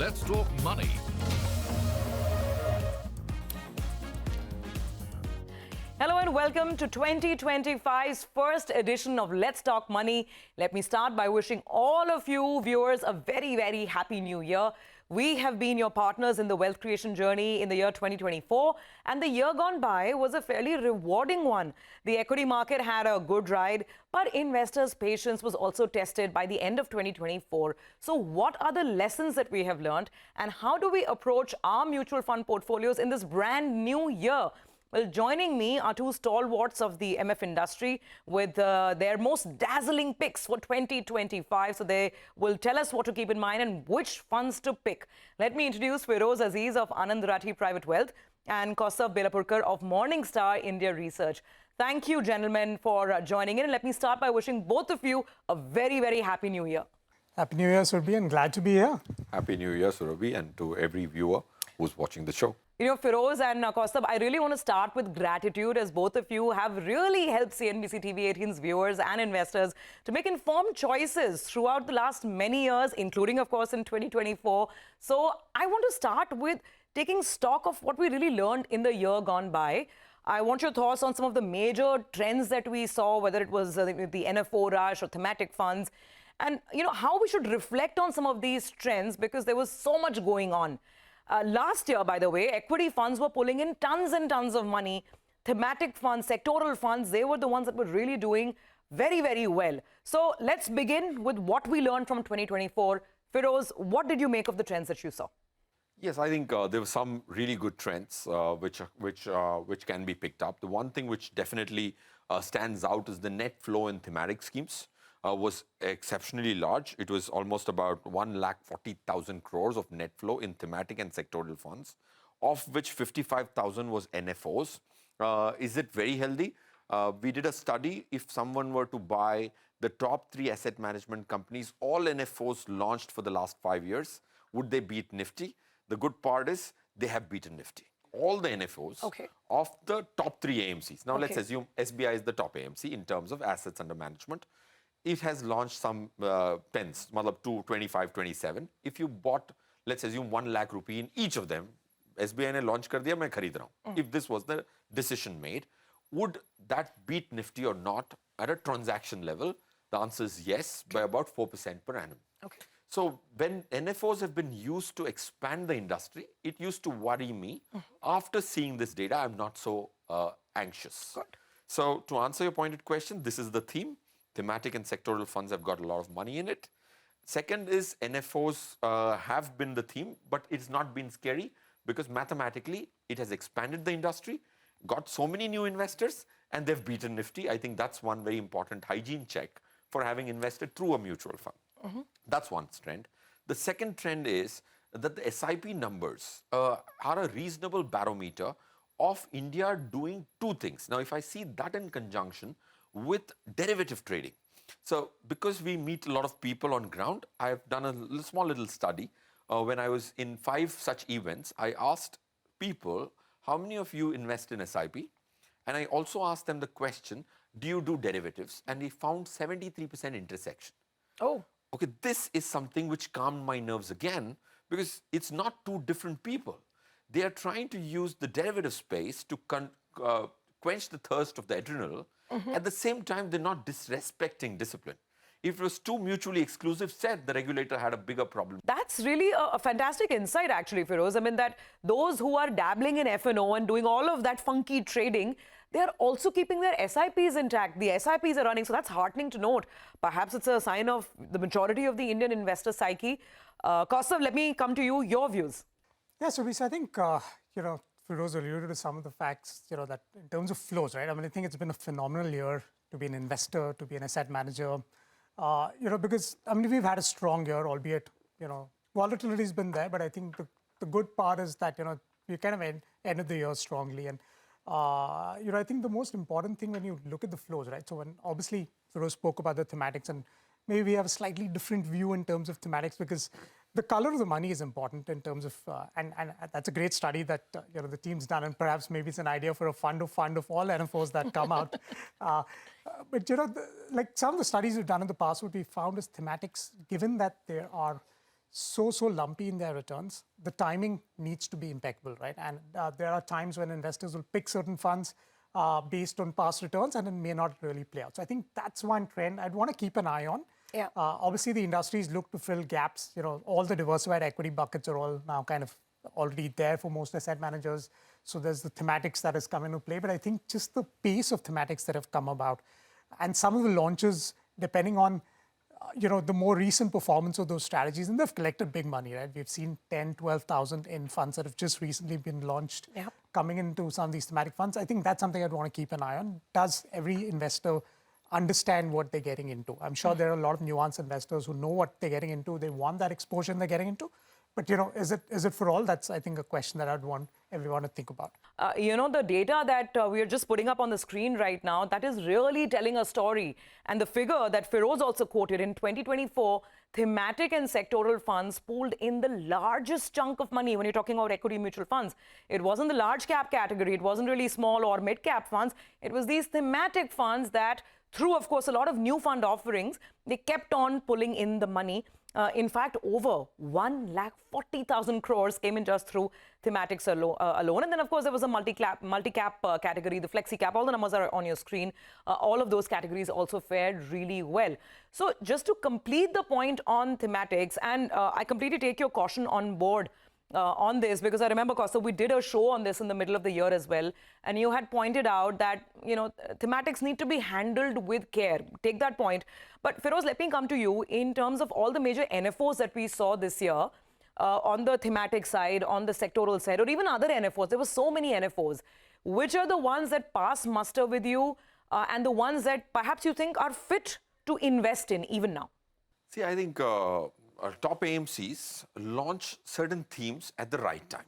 Let's talk money. Hello and welcome to 2025's first edition of Let's Talk Money. Let me start by wishing all of you viewers a very, very happy new year. We have been your partners in the wealth creation journey in the year 2024, and the year gone by was a fairly rewarding one. The equity market had a good ride, but investors' patience was also tested by the end of 2024. So what are the lessons that we have learned, and how do we approach our mutual fund portfolios in this brand new year? Well, joining me are two stalwarts of the MF industry with their most dazzling picks for 2025. So they will tell us what to keep in mind and which funds to pick. Let me introduce Feroze Azeez of Anand Rathi Private Wealth and Kaustubh Belapurkar of Morningstar India Research. Thank you, gentlemen, for joining in. And let me start by wishing both of you a very, very happy new year. Happy New Year, Surabhi, and glad to be here. Happy New Year, Surabhi, and to every viewer who's watching the show. You know, Feroze and Kaustubh, I really want to start with gratitude, as both of you have really helped CNBC-TV18's viewers and investors to make informed choices throughout the last many years, including, of course, in 2024. So I want to start with taking stock of what we really learned in the year gone by. I want your thoughts on some of the major trends that we saw, whether it was the NFO rush or thematic funds, and, you know, how we should reflect on some of these trends because there was so much going on. Last year, by the way, equity funds were pulling in tons and tons of money. Thematic funds, sectoral funds, they were the ones that were really doing very, very well. So let's begin with what we learned from 2024. Feroze, what did you make of the trends that you saw? Yes, I think there were some really good trends which can be picked up. The one thing which definitely stands out is the net flow in thematic schemes. Was exceptionally large. It was almost about 140,000 crores of net flow in thematic and sectoral funds, of which 55,000 was NFOs. Is it very healthy? We did a study. If someone were to buy the top 3 asset management companies, all NFOs launched for the last 5 years, would they beat Nifty? The good part is they have beaten Nifty. All the NFOs of the top 3 AMCs. Now let's assume SBI is the top AMC in terms of assets under management. It has launched some pens, matlab 2, 25, 27. If you bought, let's assume 1 lakh rupee in each of them, SBI ne launch kar diya, main kharid raha hu. If this was the decision made, would that beat Nifty or not at a transaction level? The answer is yes, by about 4% per annum. So when NFOs have been used to expand the industry, it used to worry me. After seeing this data, I'm not so anxious. So to answer your pointed question, this is the theme. Thematic and sectoral funds have got a lot of money in it. Second is NFOs have been the theme, but it's not been scary because mathematically it has expanded the industry, got so many new investors, and they've beaten Nifty. I think that's one very important hygiene check for having invested through a mutual fund. That's one trend. The second trend is that the SIP numbers are a reasonable barometer of India doing 2 things. Now, if I see that in conjunction with derivative trading. So because we meet a lot of people on ground, I have done a small little study. When I was in 5 such events, I asked people, how many of you invest in SIP? And I also asked them the question, do you do derivatives? And we found 73% intersection. Okay, this is something which calmed my nerves again because it's not 2 different people. They are trying to use the derivative space to quench the thirst of the adrenal. At the same time, they're not disrespecting discipline. If it was 2 mutually exclusive sets, the regulator had a bigger problem. That's really a fantastic insight, actually, Feroze. I mean, that those who are dabbling in F&O and doing all of that funky trading, they're also keeping their SIPs intact. The SIPs are running, so that's heartening to note. Perhaps it's a sign of the majority of the Indian investor psyche. Kaustubh, let me come to you, your views. Yeah, so I think, Feroze alluded to some of the facts, that in terms of flows, right? I mean, I think it's been a phenomenal year to be an investor, to be an asset manager, because, I mean, we've had a strong year, albeit, volatility's been there, but I think the good part is that, we kind of ended the year strongly. And, I think the most important thing when you look at the flows, right? So when obviously Feroze spoke about the thematics, and maybe we have a slightly different view in terms of thematics because the color of the money is important in terms of, and that's a great study that the team's done, and perhaps maybe it's an idea for a fund of all NFOs that come out. But like some of the studies we've done in the past, what we found is thematics, given that there are so lumpy in their returns. The timing needs to be impeccable, right? And there are times when investors will pick certain funds based on past returns, and it may not really play out. So I think that's one trend I'd want to keep an eye on. Yeah. Obviously, the industries look to fill gaps. All the diversified equity buckets are all now kind of already there for most asset managers. So there's the thematics that has come into play. But I think just the pace of thematics that have come about and some of the launches, depending on the more recent performance of those strategies, and they've collected big money, right? We've seen 10, 12,000 in funds that have just recently been launched coming into some of these thematic funds. I think that's something I'd want to keep an eye on. Does every investor understand what they're getting into? I'm sure there are a lot of nuanced investors who know what they're getting into. They want that exposure they're getting into. But, is it for all? That's, I think, a question that I'd want everyone to think about. The data that we are just putting up on the screen right now, that is really telling a story. And the figure that Feroze also quoted in 2024, thematic and sectoral funds pooled in the largest chunk of money when you're talking about equity mutual funds. It wasn't the large cap category. It wasn't really small or mid cap funds. It was these thematic funds that, through, of course, a lot of new fund offerings, they kept on pulling in the money. In fact, over 1,40,000 crores came in just through thematics alone. And then, of course, there was a multi-cap category, the flexi cap. All the numbers are on your screen. All of those categories also fared really well. So just to complete the point on thematics, and I completely take your caution on board on this, because I remember, Kaustubh, we did a show on this in the middle of the year as well. And you had pointed out that, thematics need to be handled with care. Take that point. But Feroze, let me come to you in terms of all the major NFOs that we saw this year on the thematic side, on the sectoral side, or even other NFOs. There were so many NFOs. Which are the ones that pass muster with you and the ones that perhaps you think are fit to invest in even now? See, I think top AMCs launch certain themes at the right time.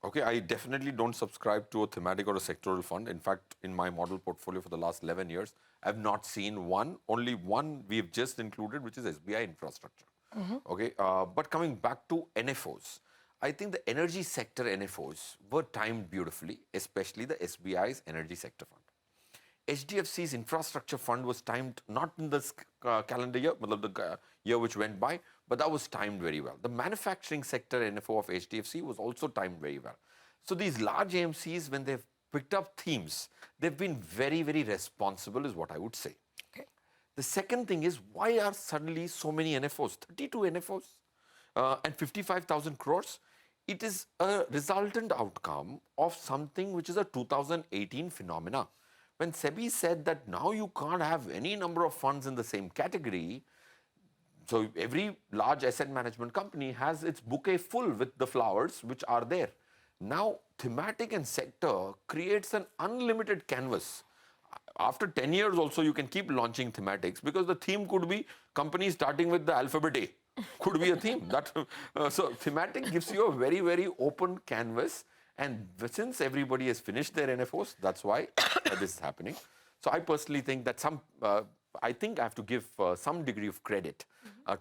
Okay, I definitely don't subscribe to a thematic or a sectoral fund. In fact, in my model portfolio for the last 11 years, I've not seen one. Only one we've just included, which is SBI infrastructure. Okay, but coming back to NFOs, I think the energy sector NFOs were timed beautifully, especially the SBI's energy sector fund. HDFC's infrastructure fund was timed not in this calendar year, the year which went by, but that was timed very well. The manufacturing sector NFO of HDFC was also timed very well. So these large AMCs, when they've picked up themes, they've been very, very responsible is what I would say. Okay. The second thing is, why are suddenly so many NFOs? 32 NFOs and 55,000 crores. It is a resultant outcome of something which is a 2018 phenomena. When SEBI said that now you can't have any number of funds in the same category, so every large asset management company has its bouquet full with the flowers which are there. Now, thematic and sector creates an unlimited canvas. After 10 years also, you can keep launching thematics because the theme could be companies starting with the alphabet A. Could be a theme. So thematic gives you a very, very open canvas. And since everybody has finished their NFOs, that's why this is happening. So I personally think that I think I have to give some degree of credit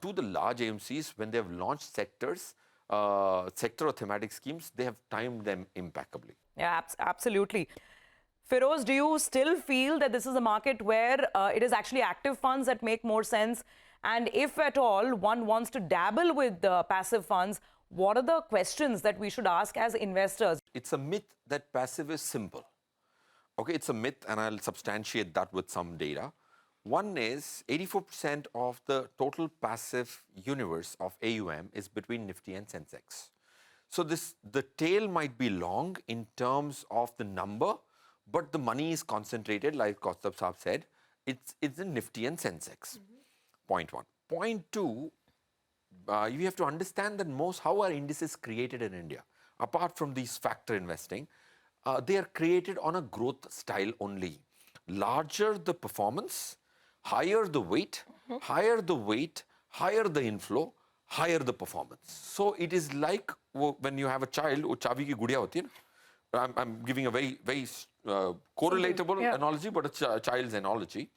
to the large AMCs when they have launched sector or thematic schemes. They have timed them impeccably. Yeah, absolutely. Feroze, do you still feel that this is a market where it is actually active funds that make more sense? And if at all one wants to dabble with passive funds, what are the questions that we should ask as investors? It's a myth that passive is simple. Okay, it's a myth, and I'll substantiate that with some data. One is 84% of the total passive universe of AUM is between Nifty and Sensex. So the tail might be long in terms of the number, but the money is concentrated, like Kaustubh Saab said. It's in Nifty and Sensex. Point one. Point two, you have to understand that how are indices created in India? Apart from these factor investing, they are created on a growth style only. Larger the performance, higher the weight, higher the inflow, higher the performance. So it is like when you have a child, chavi ki gudiya hoti hai na? I'm giving a very, very correlatable analogy, but a child's analogy.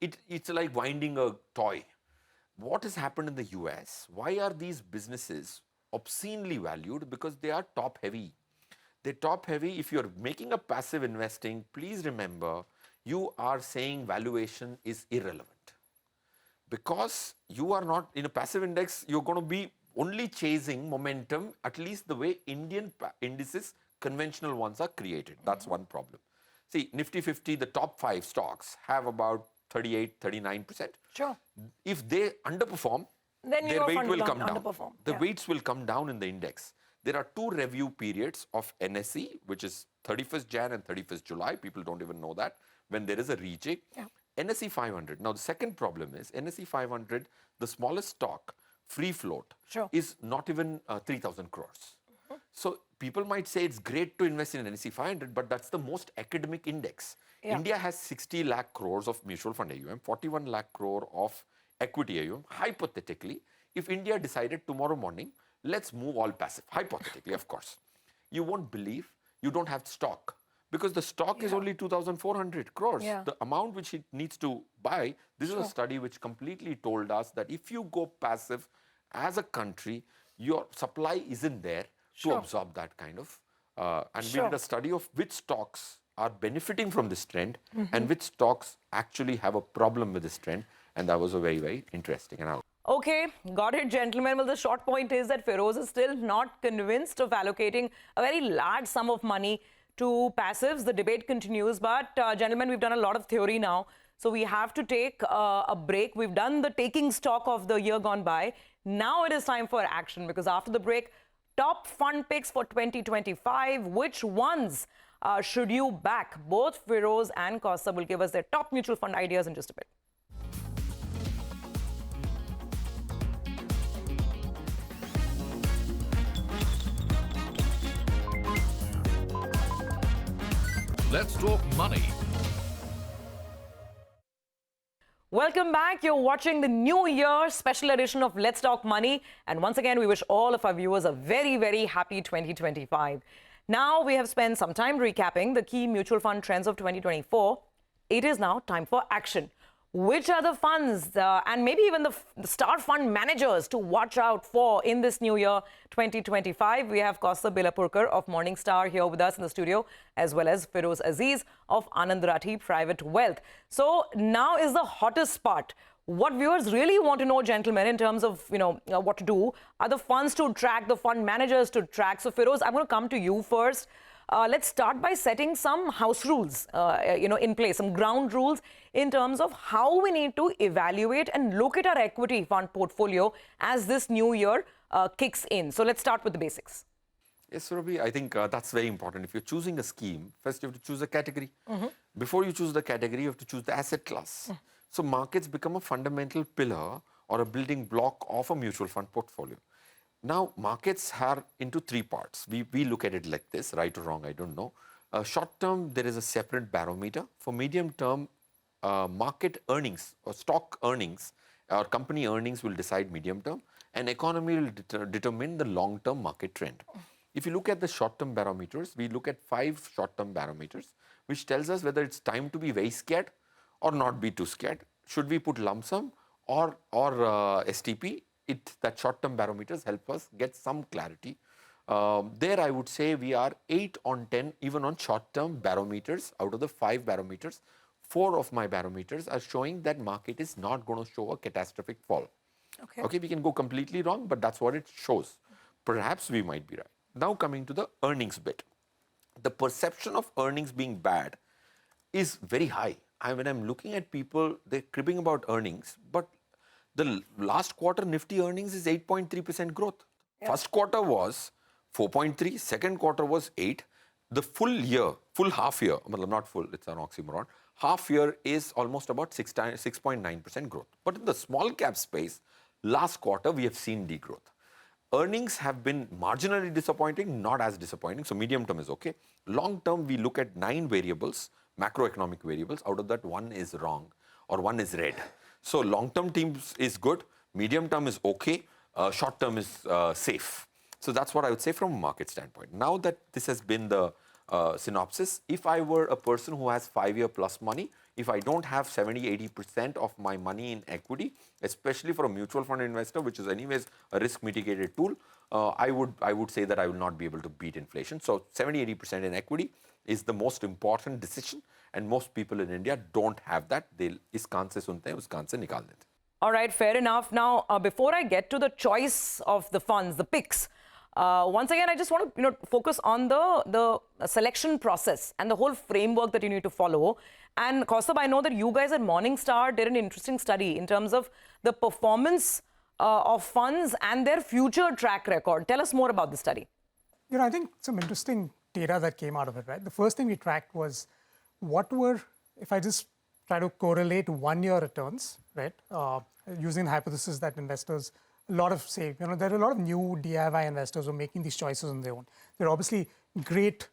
It's like winding a toy. What has happened in the US? Why are these businesses obscenely valued? Because they are top heavy. They're top heavy. If you're making a passive investing, please remember, you are saying valuation is irrelevant. Because you are not in a passive index, you're going to be only chasing momentum, at least the way Indian indices, conventional ones, are created. That's one problem. See, Nifty 50, the top 5 stocks have about 38, 39%. Sure. If they underperform, Then their your weight fund will will come down. underperform. The Yeah. weights will come down in the index. There are 2 review periods of NSE, which is 31st Jan and 31st July. People don't even know that, when there is a rejig. Yeah. NSE 500. Now, the second problem is NSE 500, the smallest stock, free float, Sure. is not even 3,000 crores. So people might say it's great to invest in NSE 500, but that's the most academic index. Yeah. India has 60 lakh crores of mutual fund AUM, 41 lakh crore of equity AUM. Hypothetically, if India decided tomorrow morning, let's move all passive, hypothetically, of course, you won't believe you don't have stock, because the stock is only 2,400 crores. Yeah. The amount which it needs to buy, this is a study which completely told us that if you go passive as a country, your supply isn't there to absorb that kind of. And we did a study of which stocks are benefiting from this trend and which stocks actually have a problem with this trend. And that was a very, very interesting analysis. Okay, got it, gentlemen. Well, the short point is that Feroze is still not convinced of allocating a very large sum of money to passives. The debate continues. But, gentlemen, we've done a lot of theory now. So we have to take a break. We've done the taking stock of the year gone by. Now it is time for action, because after the break, top fund picks for 2025. Which ones should you back? Both Feroze and Kaustubh will give us their top mutual fund ideas in just a bit. Let's talk money. Welcome back. You're watching the New Year special edition of Let's Talk Money. And once again, we wish all of our viewers a very, very happy 2025. Now we have spent some time recapping the key mutual fund trends of 2024. It is now time for action. Which are the funds and maybe even the star fund managers to watch out for in this new year 2025? We have Kaustubh Belapurkar of Morningstar here with us in the studio, as well as Feroze Azeez of Anand Rathi Private Wealth. So now is the hottest part. What viewers really want to know, gentlemen, in terms of, what to do, are the funds to track, the fund managers to track. So Feroze, I'm going to come to you first. Let's start by setting some house rules, in place, some ground rules in terms of how we need to evaluate and look at our equity fund portfolio as this new year kicks in. So let's start with the basics. Yes, Surabhi, I think that's very important. If you're choosing a scheme, first you have to choose a category. Before you choose the category, you have to choose the asset class. So markets become a fundamental pillar or a building block of a mutual fund portfolio. Now, markets are into 3 parts. We look at it like this, right or wrong, I don't know. Short term, there is a separate barometer. For medium term, market earnings or stock earnings or company earnings will decide medium term, and economy will determine the long term market trend. If you look at the short term barometers, we look at 5 short term barometers, which tells us whether it's time to be very scared or not be too scared. Should we put lump sum or STP? That short-term barometers help us get some clarity. There I would say we are 8 on 10, even on short-term barometers. Out of the 5 barometers, 4 of my barometers are showing that market is not going to show a catastrophic fall. Okay, we can go completely wrong, but that's what it shows. Perhaps we might be right. Now coming to the earnings bit. The perception of earnings being bad is very high. When I'm looking at people, they're cribbing about earnings, but the last quarter Nifty earnings is 8.3% growth. First quarter was 4.3, second quarter was 8. The full half year, well, not full, it's an oxymoron, half year is almost about 6.9% growth. But in the small cap space, last quarter we have seen degrowth. Earnings have been marginally disappointing, not as disappointing, so medium term is okay. Long term, we look at 9 variables, macroeconomic variables, out of that 1 is wrong or 1 is red. So long-term teams is good, medium-term is okay, short-term is safe. So that's what I would say from a market standpoint. Now that this has been the synopsis, if I were a person who has 5-year plus money, if I don't have 70-80% of my money in equity, especially for a mutual fund investor, which is anyways a risk mitigated tool, I would say that I will not be able to beat inflation. So 70-80% in equity is the most important decision. And most people in India don't have that. They is कान से सुनते हैं, उस कान से निकाल देते हैं. All right, fair enough. Now, before I get to the choice of the funds, the picks, once again, I just want to focus on the selection process and the whole framework that you need to follow. And Kaustubh, I know that you guys at Morningstar did an interesting study in terms of the performance of funds and their future track record. Tell us more about the study. I think some interesting data that came out of it, right? The first thing we tracked was if I just try to correlate 1-year returns, right? Using the hypothesis that investors, there are a lot of new DIY investors who are making these choices on their own. They're obviously great,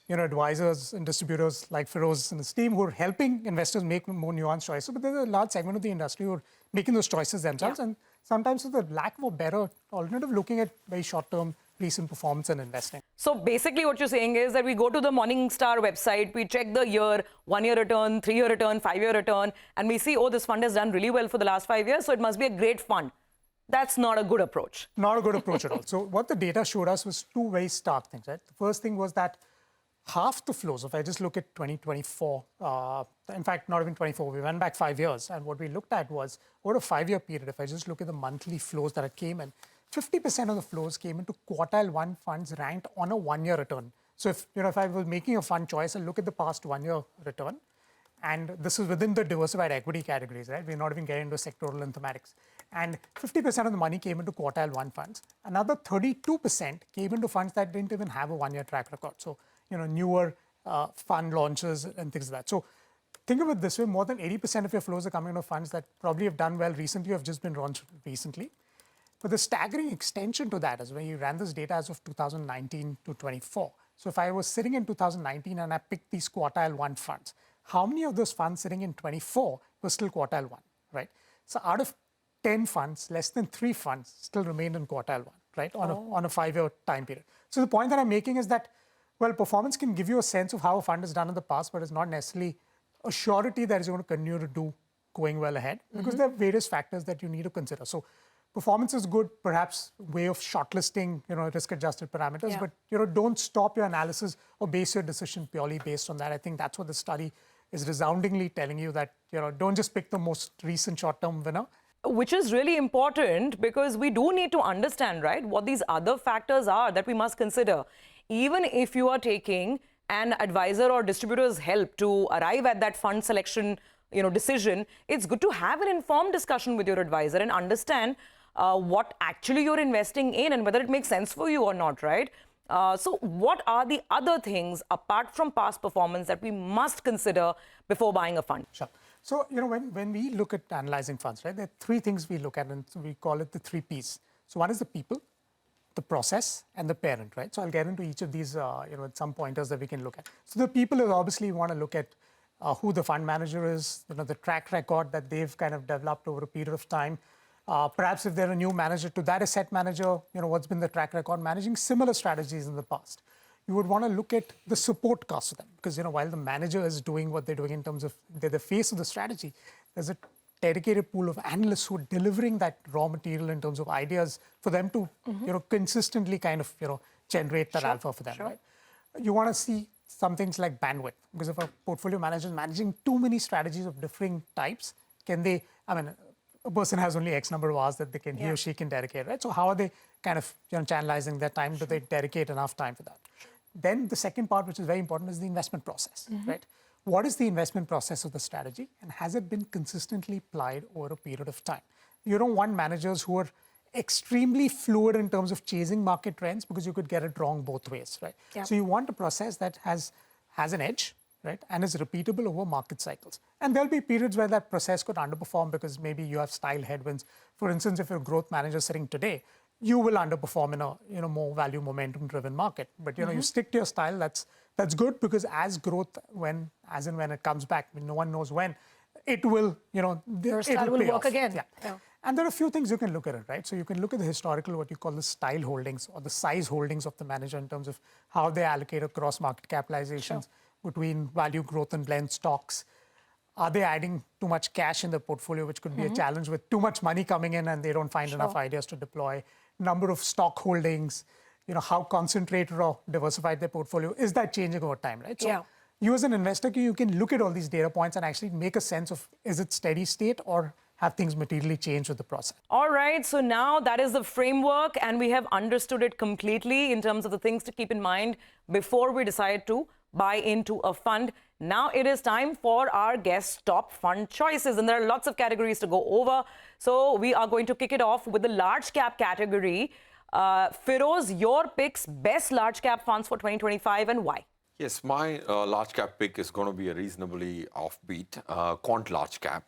advisors and distributors like Feroze and his team who are helping investors make more nuanced choices. But there's a large segment of the industry who are making those choices themselves. Yeah. And sometimes with the lack of a better alternative, looking at very short-term recent performance and investing. So basically what you're saying is that we go to the Morningstar website, we check the year, 1-year return, 3-year return, 5-year return, and we see, oh, this fund has done really well for the last 5 years, so it must be a great fund. That's not a good approach. Not a good approach at all. So what the data showed us was two very stark things, right? The first thing was that half the flows, if I just look at 2024, in fact, not even 24, we went back 5 years, and what we looked at was over a 5-year period, if I just look at the monthly flows that came in, 50% of the flows came into quartile 1 funds ranked on a 1-year return. So if I was making a fund choice, I'll look at the past 1-year return. And this is within the diversified equity categories, right? We're not even getting into sectoral and thematics. And 50% of the money came into quartile 1 funds. Another 32% came into funds that didn't even have a 1-year track record. So, newer fund launches and things like that. So think of it this way, more than 80% of your flows are coming into funds that probably have done well recently, have just been launched recently. But the staggering extension to that is when you ran this data as of 2019 to 24. So if I was sitting in 2019 and I picked these quartile 1 funds, how many of those funds sitting in 24 were still quartile 1, right? So out of 10 funds, less than 3 funds still remained in quartile 1, right? On a 5-year time period. So the point that I'm making is that, well, performance can give you a sense of how a fund has done in the past, but it's not necessarily a surety that it's going to continue to do going well ahead, because there are various factors that you need to consider. So performance is good, perhaps way of shortlisting, risk-adjusted parameters, but don't stop your analysis or base your decision purely based on that. I think that's what the study is resoundingly telling you, that don't just pick the most recent short-term winner. Which is really important, because we do need to understand, right, what these other factors are that we must consider. Even if you are taking an advisor or distributor's help to arrive at that fund selection, decision, it's good to have an informed discussion with your advisor and understand what actually you're investing in and whether it makes sense for you or not, right? So what are the other things apart from past performance that we must consider before buying a fund? Sure. So, when we look at analyzing funds, right, there are 3 things we look at, and we call it the 3 Ps. So one is the people, the process, and the parent, right? So I'll get into each of these, some pointers that we can look at. So the people is obviously, you want to look at who the fund manager is, the track record that they've kind of developed over a period of time. Perhaps if they're a new manager to that asset manager, what's been the track record managing similar strategies in the past. You would want to look at the support costs of them, because while the manager is doing what they're doing in terms of they're the face of the strategy, there's a dedicated pool of analysts who are delivering that raw material in terms of ideas for them to consistently kind of generate that alpha for them. Right? You want to see some things like bandwidth, because if a portfolio manager is managing too many strategies of differing types, can they? A person has only X number of hours that he or she can dedicate, right? So how are they kind of channelizing their time? Do they dedicate enough time for that? Then the second part, which is very important, is the investment process, right? What is the investment process of the strategy, and has it been consistently applied over a period of time? You don't want managers who are extremely fluid in terms of chasing market trends, because you could get it wrong both ways, right? So you want a process that has an edge, right, and is repeatable over market cycles. And there'll be periods where that process could underperform because maybe you have style headwinds. For instance, if you're a growth manager sitting today, you will underperform in a more value momentum-driven market. But you stick to your style. That's good, because as growth, as and when it comes back, no one knows when, it will your style will work again. Yeah. And there are a few things you can look at it, right? So you can look at the historical, what you call the style holdings or the size holdings of the manager in terms of how they allocate across market capitalizations between value, growth, and blend stocks. Are they adding too much cash in the portfolio, which could be a challenge with too much money coming in and they don't find enough ideas to deploy? Number of stock holdings, how concentrated or diversified their portfolio. Is that changing over time, right? So you as an investor, you can look at all these data points and actually make a sense of, is it steady state or have things materially change with the process. All right, so now that is the framework and we have understood it completely in terms of the things to keep in mind before we decide to buy into a fund. Now it is time for our guest top fund choices, and there are lots of categories to go over. So we are going to kick it off with the large cap category. Feroze, your picks, best large cap funds for 2025 and why? Yes, my large cap pick is going to be a reasonably offbeat. Quant large cap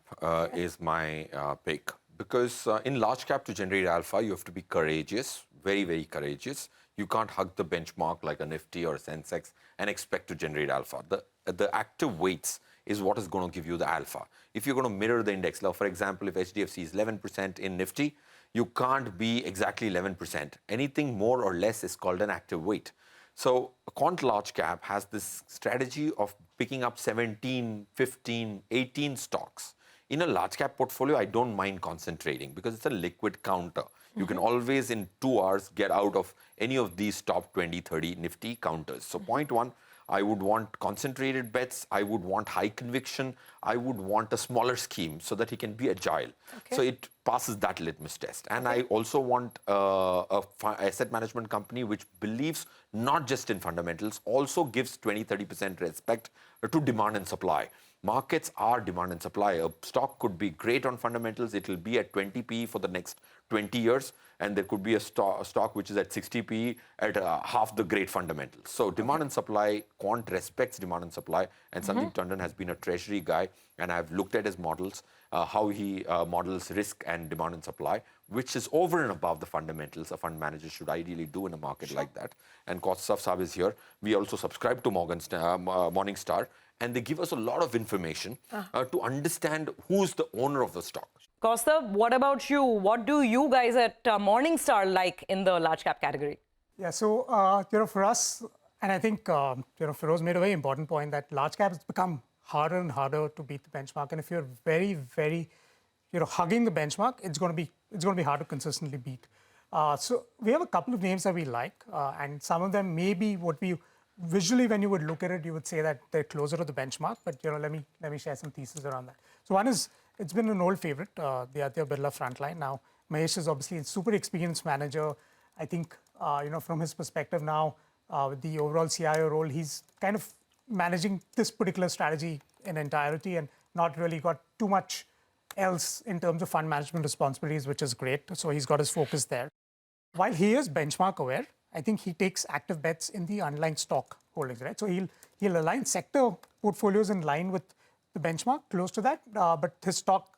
is my pick, because in large cap to generate alpha, you have to be courageous, very, very courageous. You can't hug the benchmark like a Nifty or a Sensex and expect to generate alpha. The active weights is what is going to give you the alpha. If you're going to mirror the index, for example, if HDFC is 11% in Nifty, you can't be exactly 11%. Anything more or less is called an active weight. So a quant large cap has this strategy of picking up 17, 15, 18 stocks. In a large cap portfolio, I don't mind concentrating because it's a liquid counter. You can always in 2 hours get out of any of these top 20, 30 Nifty counters. So point one, I would want concentrated bets. I would want high conviction. I would want a smaller scheme so that he can be agile. Okay. So it passes that litmus test. And I also want a asset management company which believes not just in fundamentals, also gives 20, 30% respect to demand and supply. Markets are demand and supply. A stock could be great on fundamentals. It will be at 20 PE for the next 20 years. And there could be a stock which is at 60 PE at half the great fundamentals. So demand and supply, quant respects demand and supply. And Sandeep Tandon has been a treasury guy. And I've looked at his models, how he models risk and demand and supply, which is over and above the fundamentals a fund manager should ideally do in a market like that. And Kaustubh Saab is here. We also subscribe to Morningstar. And they give us a lot of information to understand who's the owner of the stock. Kaustubh, what about you? What do you guys at Morningstar like in the large cap category? Yeah, so for us, and I think Feroze made a very important point that large cap has become harder and harder to beat the benchmark. And if you're very, very, hugging the benchmark, it's going to be hard to consistently beat. So we have a couple of names that we like, and some of them may be what we visually, when you would look at it, you would say that they're closer to the benchmark. But let me share some theses around that. So one is, it's been an old favorite, the Aditya Birla Frontline. Now, Mahesh is obviously a super experienced manager. I think, from his perspective now, with the overall CIO role, he's kind of managing this particular strategy in entirety and not really got too much else in terms of fund management responsibilities, which is great. So he's got his focus there. While he is benchmark aware, I think he takes active bets in the underlying stock holdings, right? So he'll align sector portfolios in line with the benchmark, close to that, but his stock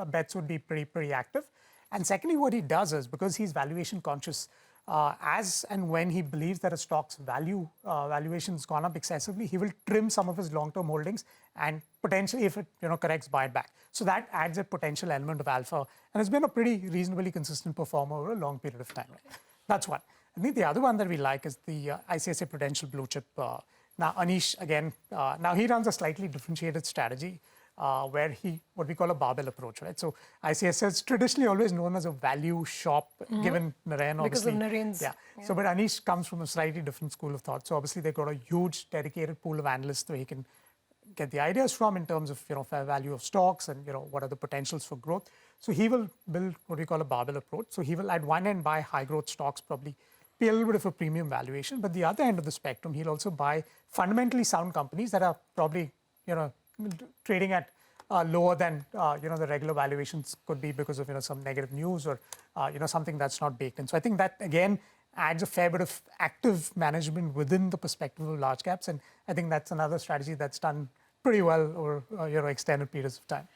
bets would be pretty active. And secondly, what he does is, because he's valuation conscious, as and when he believes that a stock's valuation's gone up excessively, he will trim some of his long-term holdings and potentially, if it corrects, buy it back. So that adds a potential element of alpha, and it's been a pretty reasonably consistent performer over a long period of time. Right? That's one. I think the other one that we like is the ICICI Prudential Blue Chip. Now, Anish, again, now he runs a slightly differentiated strategy where what we call a barbell approach, right? So ICICI is traditionally always known as a value shop, given Narayan, obviously. Because of Narayan's. Yeah. So, but Anish comes from a slightly different school of thought. So obviously they've got a huge dedicated pool of analysts where he can get the ideas from in terms of, fair value of stocks and, what are the potentials for growth. So he will build what we call a barbell approach. So he will at one end buy high growth stocks, probably pay a little bit of a premium valuation, but the other end of the spectrum, he'll also buy fundamentally sound companies that are probably, trading at lower than, the regular valuations could be because of, some negative news or, something that's not baked in. So I think that, again, adds a fair bit of active management within the perspective of large caps. And I think that's another strategy that's done pretty well over, extended periods of time.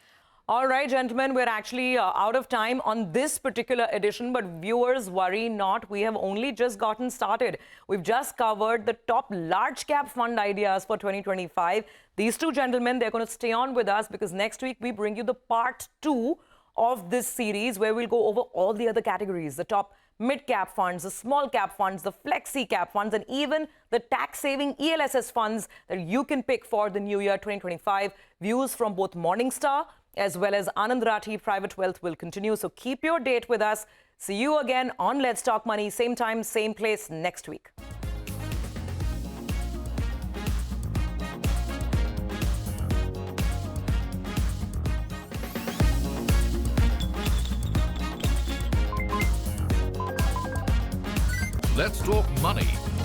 All right, gentlemen, we're actually out of time on this particular edition, but viewers, worry not. We have only just gotten started. We've just covered the top large cap fund ideas for 2025. These two gentlemen, they're going to stay on with us because next week we bring you the part 2 of this series where we'll go over all the other categories, the top mid-cap funds, the small-cap funds, the flexi-cap funds, and even the tax-saving ELSS funds that you can pick for the new year 2025. Views from both Morningstar as well as Anand Rathi Private Wealth will continue. So keep your date with us. See you again on Let's Talk Money, same time, same place next week. Let's talk money.